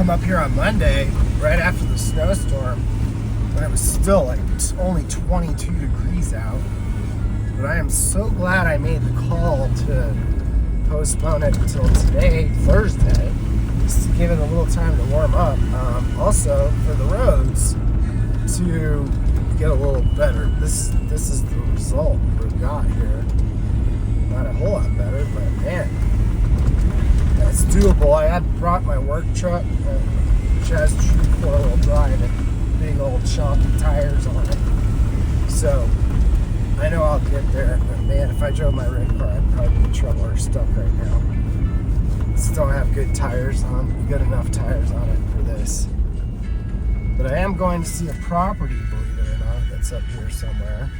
come up here on Monday, right after the snowstorm, when it was still like only 22 degrees out. But I am so glad I made the call to postpone it until today, Thursday, just to give it a little time to warm up. Also, for the roads to get a little better. This is the result we've got here. Not a whole lot better, but man, it's doable. I had brought my work truck, which has true four-wheel drive and big old chonky tires on it. So I know I'll get there. But man, if I drove my red car, I'd probably be in trouble or stuck right now. Still don't have good tires on, good enough tires on it for this. But I am going to see a property, believe it or not, that's up here somewhere.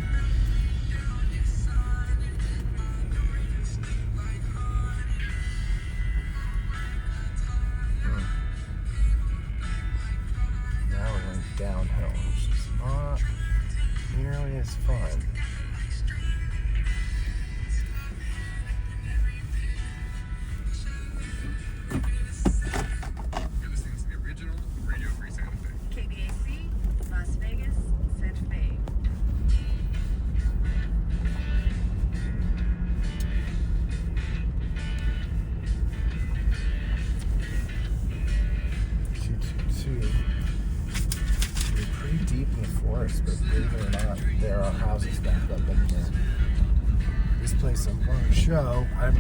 Now we're going downhill, which is not nearly as fun. But believe it or not, there are houses back up in here. This place I'm going to show, I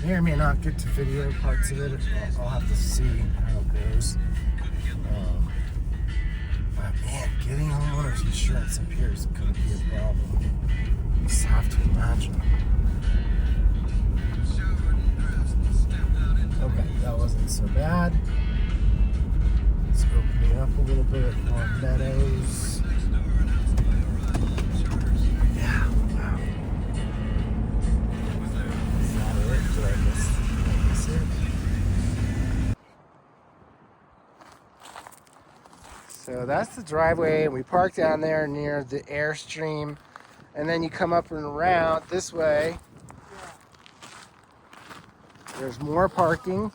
may or may not get to video parts of it. I'll have to see how it goes. But man, getting homeowners insurance up here is going to be a problem. You just have to imagine. Okay, that wasn't so bad. Let's open it up a little bit. More meadows. So that's the driveway, and we park down there near the Airstream, and then you come up and around this way. There's more parking.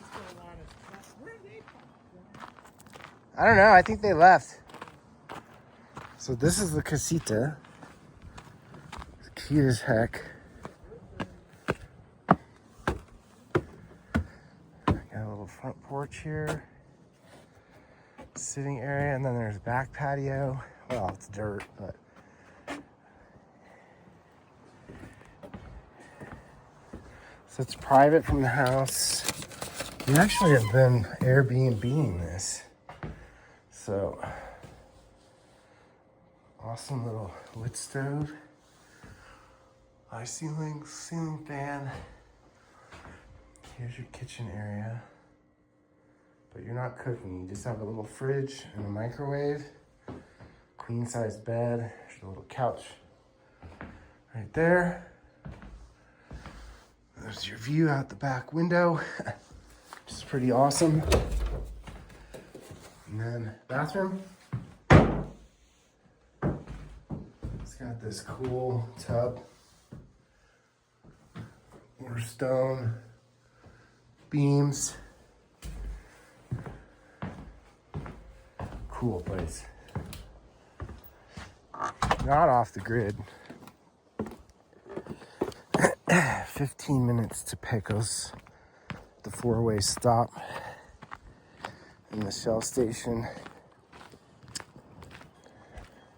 I don't know, I think they left. So this is the casita. It's cute as heck. Got a little front porch here. Sitting area, and then there's back patio. Well, it's dirt, but so it's private from the house. We actually have been Airbnb-ing this. So awesome little wood stove. High ceiling fan. Here's your kitchen area. But you're not cooking, you just have a little fridge and a microwave, queen size bed, there's a little couch right there. There's your view out the back window, which is pretty awesome. And then bathroom. It's got this cool tub, more stone beams. Cool place. Not off the grid. 15 minutes to Pecos, the 4-way stop in the Shell station,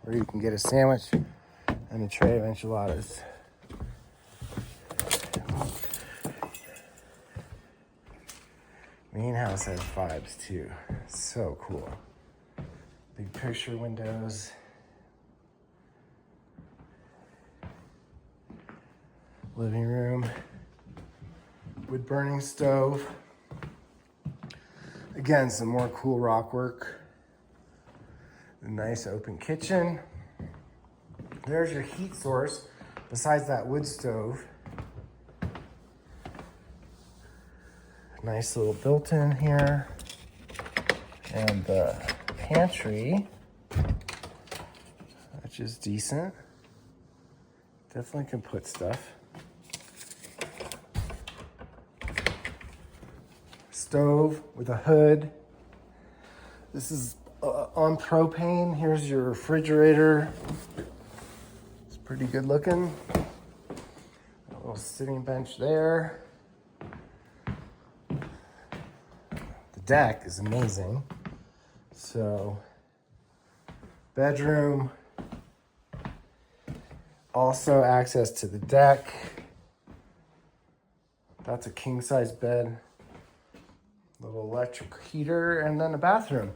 where you can get a sandwich and a tray of enchiladas. Main house has vibes too. So cool. Big picture windows. Living room. Wood burning stove. Again, some more cool rock work. A nice open kitchen. There's your heat source besides that wood stove. Nice little built-in here. And the pantry, which is decent. Definitely can put stuff. Stove with a hood. This is on propane. Here's your refrigerator. It's pretty good looking. A little sitting bench there. The deck is amazing. So, bedroom. Also access to the deck. That's a king size bed. Little electric heater, and then a bathroom.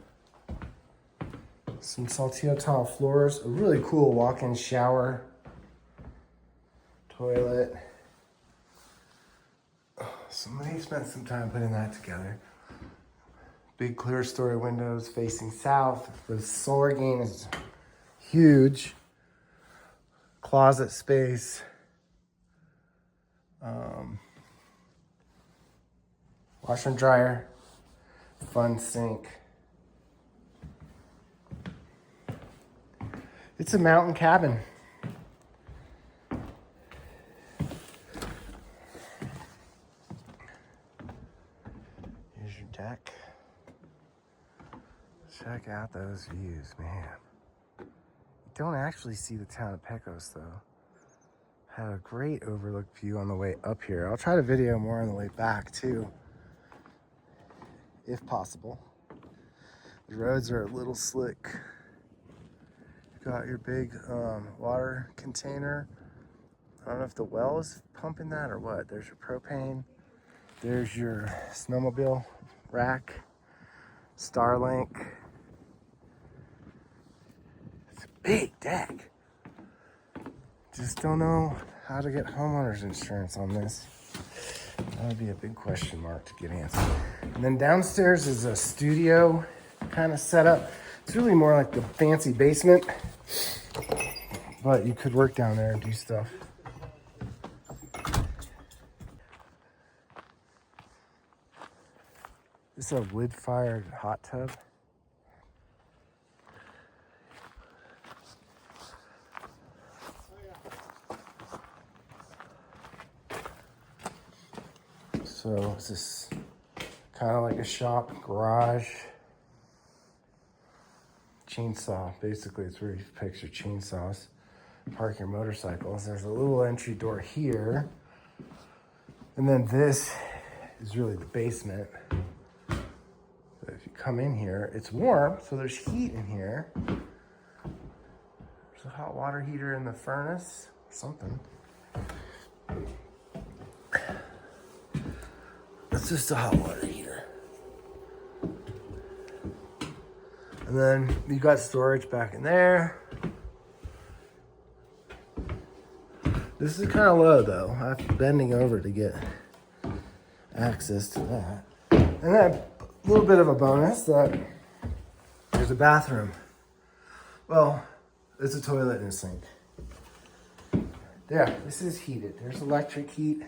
Some saltillo tile floors, a really cool walk-in shower, toilet. Somebody spent some time putting that together. Big clear story windows facing south. The solar gain is huge. Closet space. Washer and dryer. Fun sink. It's a mountain cabin. Here's your deck. Check out those views, man. You don't actually see the town of Pecos, though. Had a great overlook view on the way up here. I'll try to video more on the way back, too, if possible. The roads are a little slick. You've got your big water container. I don't know if the well is pumping that or what. There's your propane. There's your snowmobile rack. Starlink. It's a big deck. Just don't know how to get homeowners insurance on this. That would be a big question mark to get answered. And then downstairs is a studio kind of setup. It's really more like the fancy basement, but you could work down there and do stuff. This is a wood-fired hot tub. So it's this kind of like a shop garage. Chainsaw, basically it's where you picture chainsaws. Park your motorcycles. There's a little entry door here. And then this is really the basement. So if you come in here, it's warm, so there's heat in here. There's a hot water heater in the furnace, or something. It's just a hot water heater. And then you got storage back in there. This is kind of low though. I'm bending over to get access to that. And then a little bit of a bonus that there's a bathroom. Well, it's a toilet and a sink. Yeah, this is heated. There's electric heat.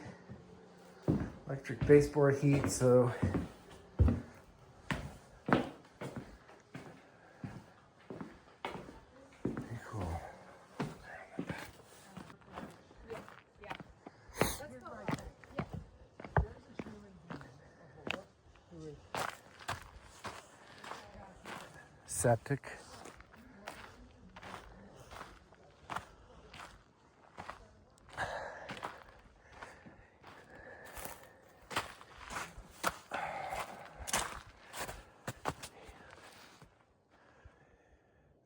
Electric baseboard heat, so pretty cool. Septic.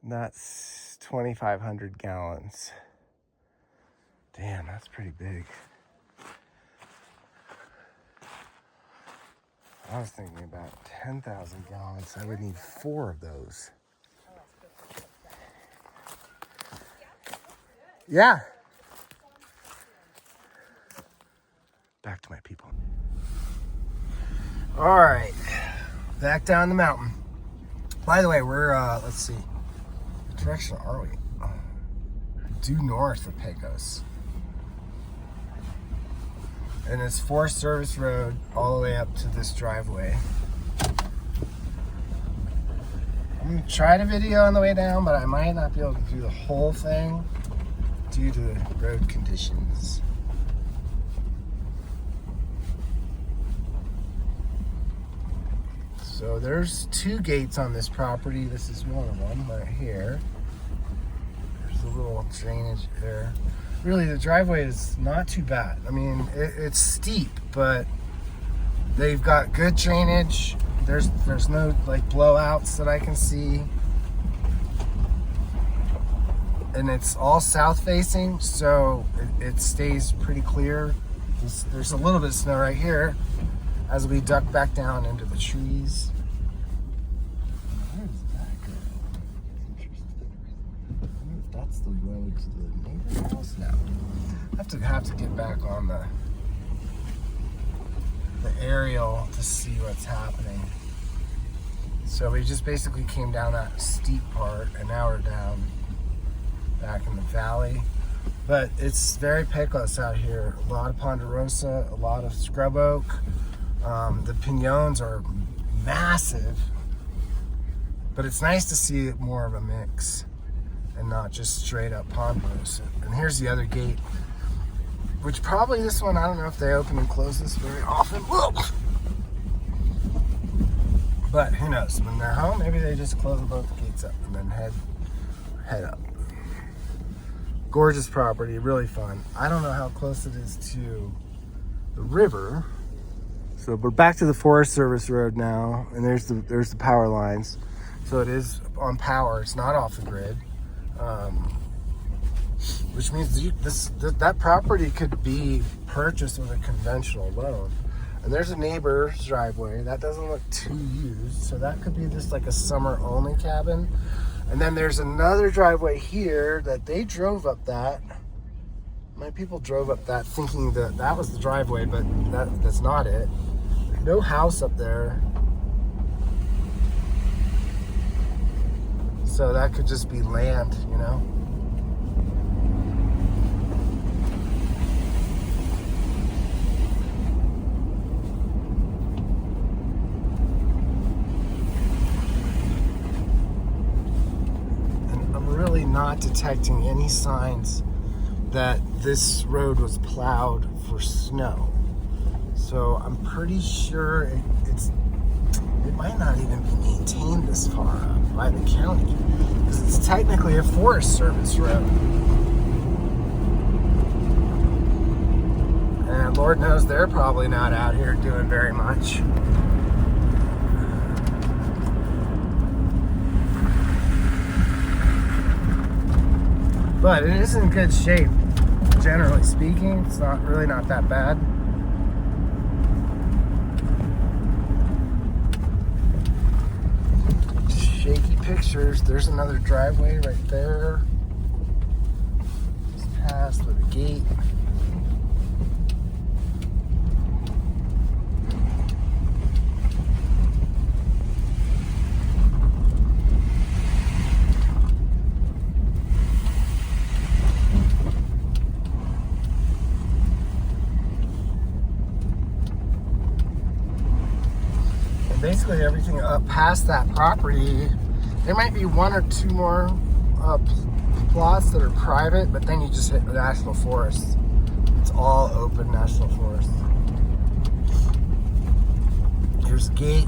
That's 2,500 gallons. Damn, that's pretty big. I was thinking about 10,000 gallons. I would need 4 of those. Yeah. Back to my people. All right, back down the mountain. By the way, we're, let's see. What direction are we? Oh, due north of Pecos. And it's Forest Service Road all the way up to this driveway. I'm gonna try to video on the way down, but I might not be able to do the whole thing due to the road conditions. So there's 2 gates on this property. This is one of them right here. There's a little drainage there. Really, the driveway is not too bad. I mean, it's steep, but they've got good drainage. There's no like blowouts that I can see. And it's all south facing, so it stays pretty clear. There's a little bit of snow right here as we duck back down into the trees. Where does that go? Interesting. I wonder if that's the road to the neighbor's house now. I have to get back on the aerial to see what's happening. So we just basically came down that steep part, and now we're down back in the valley. But it's very Pecos out here. A lot of ponderosa, a lot of scrub oak. The piñons are massive, but it's nice to see more of a mix and not just straight up ponderosa. And here's the other gate, which probably this one, I don't know if they open and close this very often. Whoa! But who knows? When they're home, maybe they just close both gates up and then head up. Gorgeous property, really fun. I don't know how close it is to the river. So we're back to the Forest Service road now, and there's the power lines. So it is on power. It's not off the grid, which means that property could be purchased with a conventional loan. And there's a neighbor's driveway that doesn't look too used, so that could be just like a summer-only cabin. And then there's another driveway here that they drove up that. My people drove up that thinking that was the driveway, but that's not it. No house up there. So that could just be land, you know? Really not detecting any signs that this road was plowed for snow. So I'm pretty sure it might not even be maintained this far up by the county, because it's technically a Forest Service road. And Lord knows they're probably not out here doing very much. But it is in good shape, generally speaking. It's really not that bad. Shaky pictures. There's another driveway right there. Just past with a gate. Basically everything up past that property, there might be 1 or 2 more plots that are private, but then you just hit the national forest. It's all open national forest. Here's a gate.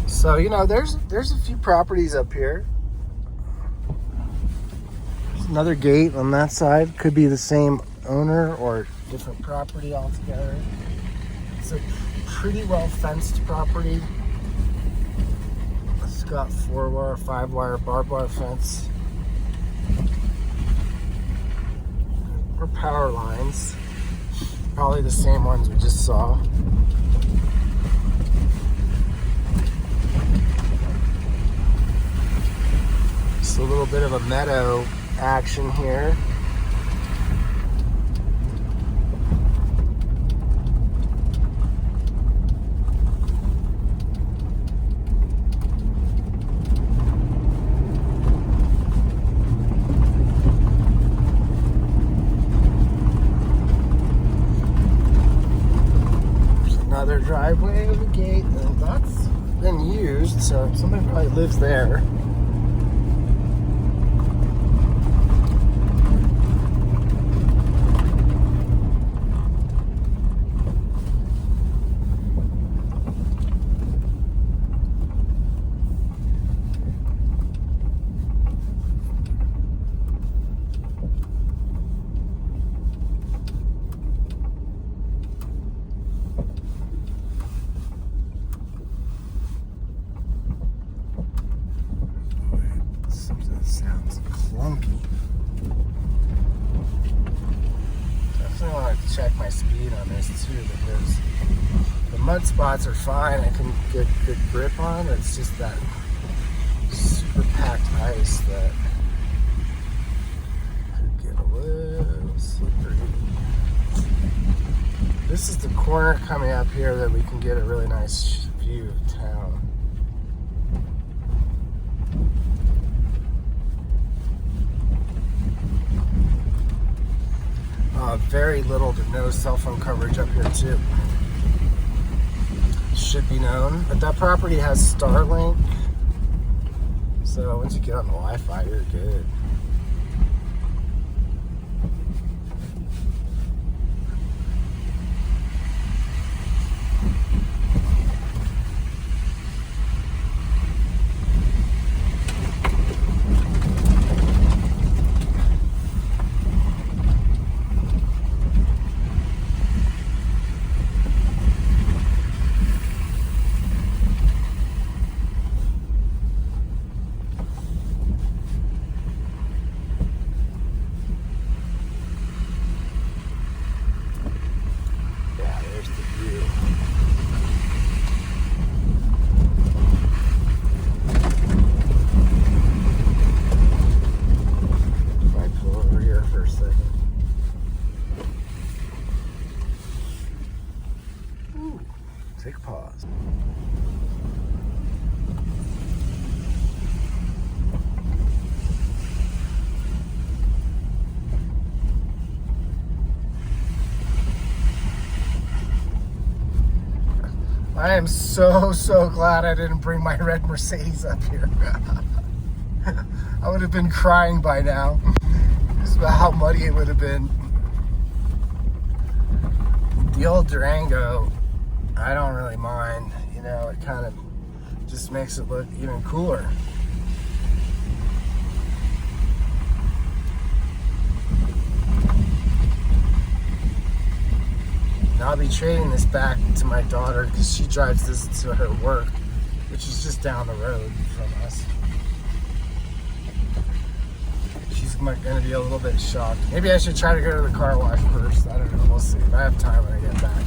So, you know, there's a few properties up here. There's another gate on that side. Could be the same owner or different property altogether. It's a pretty well fenced property. It's got 4-wire, 5-wire, barbed wire fence. Or power lines. Probably the same ones we just saw. Just a little bit of a meadow action here. Another driveway with a gate, and that's been used, so somebody probably lives there. clunky. Definitely want to check my speed on this too, because the mud spots are fine. I can get good grip on. It's just that super packed ice that could get a little slippery. This is the corner coming up here that we can get a really nice view of town. Very little to no cell phone coverage up here too. Should be known, but that property has Starlink, so once you get on the Wi-Fi, you're good. Take a pause. I am so glad I didn't bring my red Mercedes up here. I would have been crying by now. Just about how muddy it would have been. The old Durango, I don't really mind. You know, it kind of just makes it look even cooler. And I'll be trading this back to my daughter because she drives this to her work, which is just down the road from us. She's going to be a little bit shocked. Maybe I should try to go to the car wash first. I don't know. We'll see. If I have time when I get back.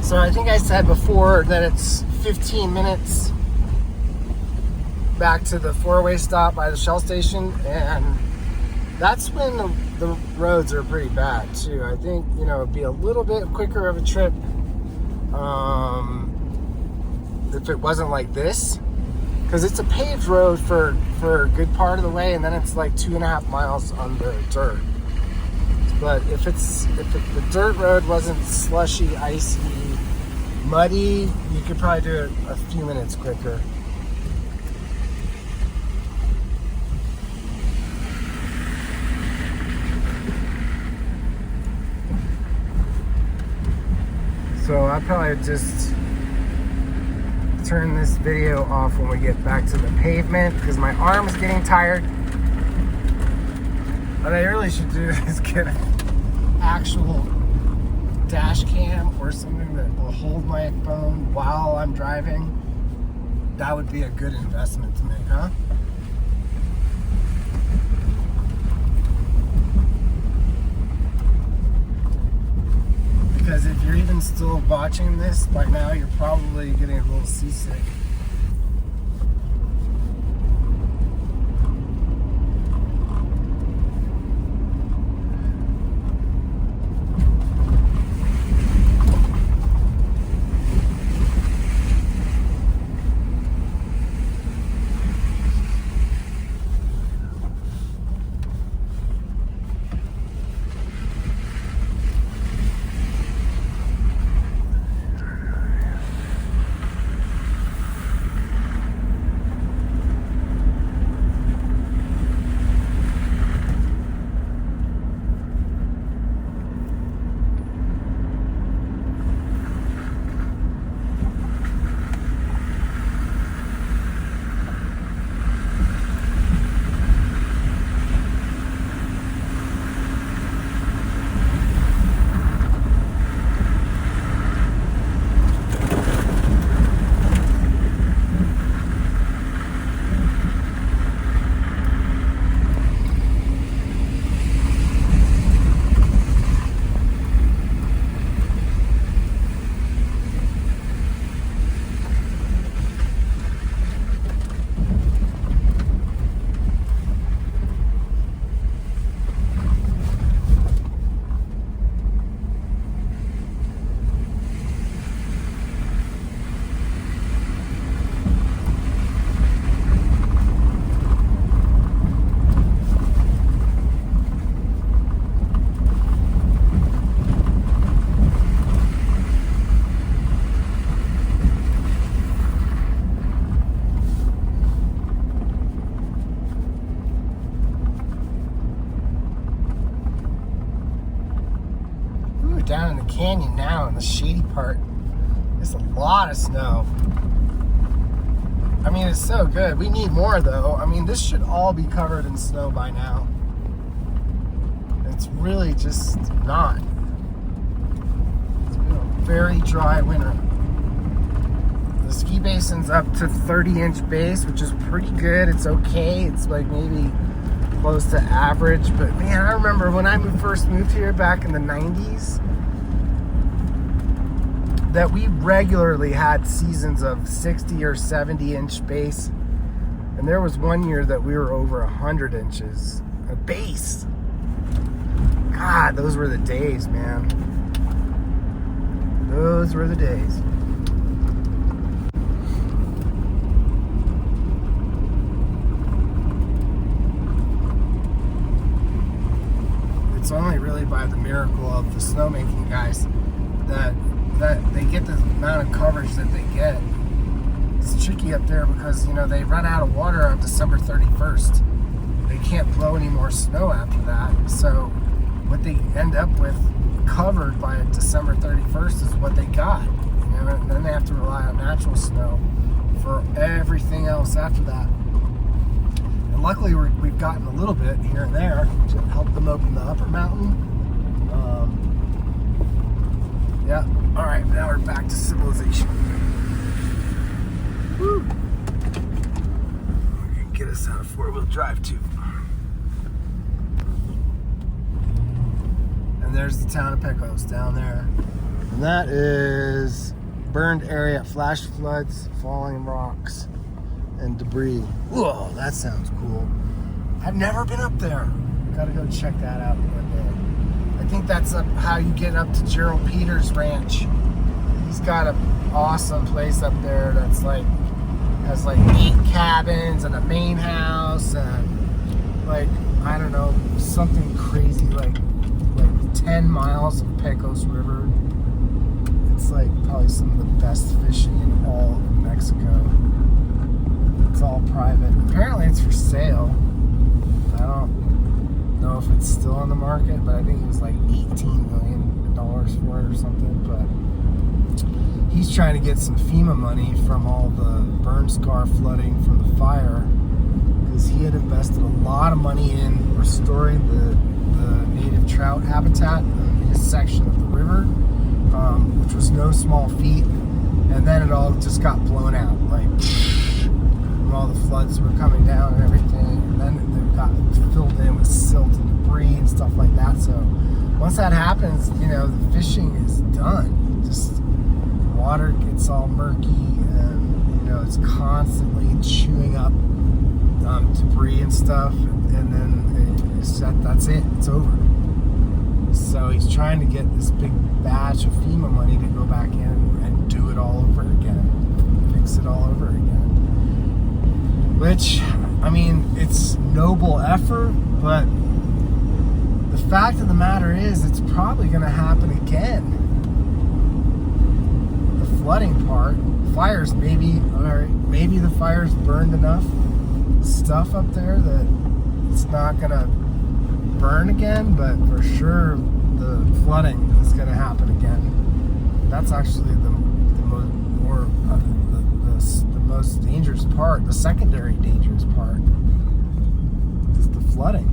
So I think I said before that it's 15 minutes back to the four-way stop by the Shell station, and that's when the roads are pretty bad too. I think, you know, it'd be a little bit quicker of a trip if it wasn't like this, because it's a paved road for a good part of the way, and then it's like 2.5 miles on the dirt. But if the dirt road wasn't slushy, icy, muddy, you could probably do it a few minutes quicker. So I'll probably just turn this video off when we get back to the pavement because my arm is getting tired. What I really should do is get an actual dash cam or something that will hold my phone while I'm driving, that would be a good investment to make, huh? Because if you're even still watching this, by now you're probably getting a little seasick. Down in the canyon now in the shady part, there's a lot of snow. I mean, it's so good. We need more though. I mean, this should all be covered in snow by now. It's really just not. It's been a very dry winter. The ski basin's up to 30-inch base, which is pretty good. It's okay. It's like maybe close to average, but man, I remember when I first moved here back in the 90s, that we regularly had seasons of 60 or 70-inch base, and there was one year that we were over 100 inches a base. God, those were the days, man. Those were the days. It's only really by the miracle of the snowmaking guys that they get the amount of coverage that they get. It's tricky up there because, you know, they run out of water on December 31st. They can't blow any more snow after that. So what they end up with covered by December 31st is what they got. You know, and then they have to rely on natural snow for everything else after that. And luckily we've gotten a little bit here and there to help them open the upper mountain. Yeah. All right, now we're back to civilization. Woo. We're gonna get us on a four-wheel drive too. And there's the town of Pecos down there. And that is burned area, flash floods, falling rocks, and debris. Whoa, that sounds cool. I've never been up there. Gotta go check that out one day. I think that's how you get up to Gerald Peters' ranch. He's got an awesome place up there that's like, has like 8 cabins and a main house and like, I don't know, something crazy like 10 miles of Pecos River. It's like probably some of the best fishing in all of Mexico. It's all private. Apparently it's for sale. I don't know if it's still on the market, but I think it was like $18 million for it or something. But he's trying to get some FEMA money from all the burn scar flooding from the fire, because he had invested a lot of money in restoring the native trout habitat in his section of the river. which was no small feat. And then it all just got blown out, like when all the floods were coming down and everything. And then it got filled in with silt and debris and stuff like that. So once that happens, the fishing is done. Just water gets all murky, and it's constantly chewing up debris and stuff. And then that's it. It's over. So he's trying to get this big batch of FEMA money to go back in and do it all over again, fix it all over again. Which, it's noble effort, but the fact of the matter is it's probably going to happen again. The flooding part, fires maybe the fires burned enough stuff up there that it's not going to burn again, but for sure the flooding is going to happen again. That's actually the most dangerous part, the secondary dangerous part is the flooding.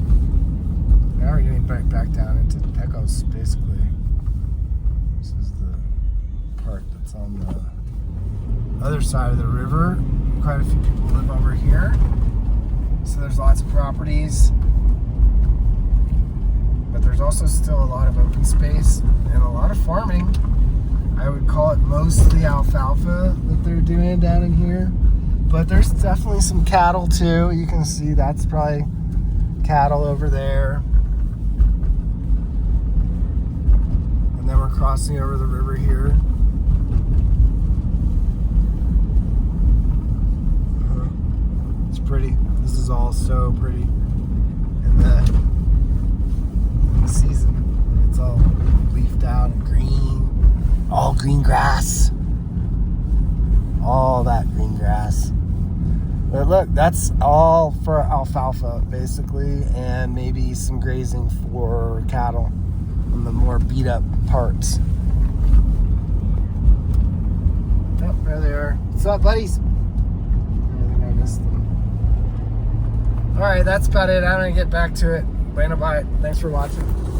Now we're getting back down into Pecos, basically. This is the part that's on the other side of the river. Quite a few people live over here, so there's lots of properties. But there's also still a lot of open space and a lot of farming. I would call it mostly alfalfa that they're doing down in here. But there's definitely some cattle too. You can see that's probably cattle over there. And then we're crossing over the river here. It's pretty. This is all so pretty. And the season, it's all leafed out and green, all green grass, all that green grass. But look, that's all for alfalfa basically, and maybe some grazing for cattle on the more beat up parts. Oh, there they are. What's up, buddies? I think I missed them. All right, that's about it. I'm gonna get back to it. Bye. Thanks for watching.